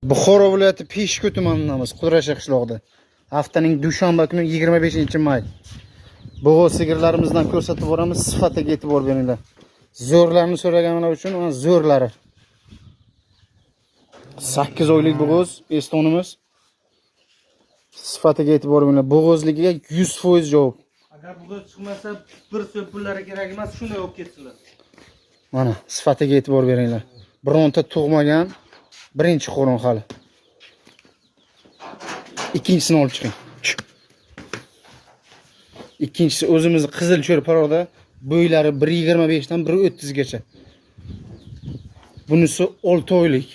Buxoro viloyati Peshku tumanidamiz, Qudrasha qishlog'ida. Haftaning dushanba kuni 25-may. Bo'g'oz sigirlarimizdan ko'rsatib boramiz, sifatiga e'tibor beringlar. Zo'rlarni so'raganlar uchun mana zo'rlari. 8 oylik bo'g'oz estonimiz. Sifatiga e'tibor beringlar. Bo'g'ozligiga 100% javob. Agar bo'g'oz chiqmasa, bir so'm pullari kerak emas, shunday olib ketsinlar. Mana sifatiga e'tibor beringlar. Bironta tug'magan, birinchi qo'ron hali. Ikkinchisini olib chiqing. Ikkinchisi o'zimizni qizil cho'r paroda, bo'ylari 1.25 dan 1.30 gacha. Bunisi 6 oylik.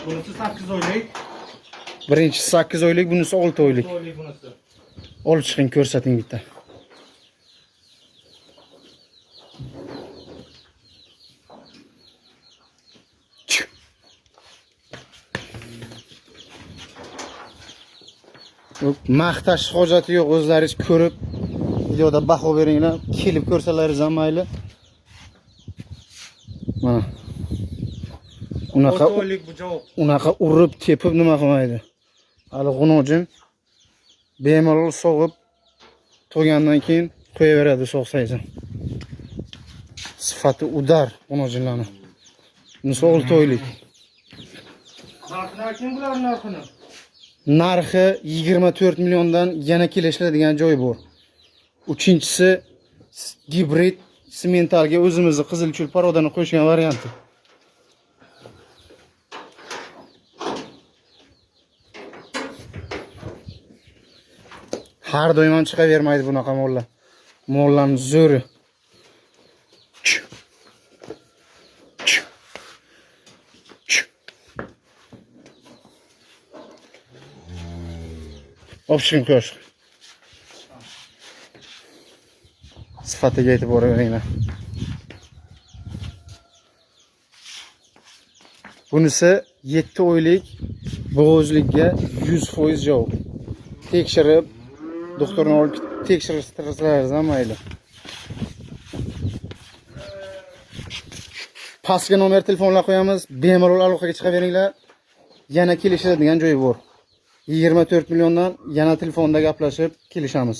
Bunisi 8 oylik. Birinchisi 8 oylik, bunisi 6 oylik. 6 oylik bunisi. Olib chiqing, ko'rsating bitta. Maqtash hojati yo'q, o'zlaringiz ko'rib videoda baho beringlar, kelib ko'rsalaringiz ham mayli. Mana unaqa urib tepib nima qilmaydi. Hali g'unojin bemalol sog'ib to'ygandan keyin qo'yaveradi so'qsangiz ham. Sifati udar g'unojinlarni. Bunisi 6 oylik. Narxi bularning narxini? Narxi 24 milliondan yana kelishiladigan joy bor. Uchinchisi gibrid sementalga o'zimizni qizil cho'l parodani qo'shgan varianti. Har doim ham chiqavermaydi bunaqa mollar. Mollarning zo'ri. Option ko'sh. Sifatiga e'tibor beringlar. Bunisi 7 oylik bo'g'ozlikka 100% javob. Tekshirib, doktorni olib tekshirtirsangiz ham mayli. Pastga nomer telefonlar qo'yamiz, bemalol aloqaga chiqaveringlar. Yana kelishadigan joy bor. 24 milliondan yana telefonda gaplashib kelishamiz.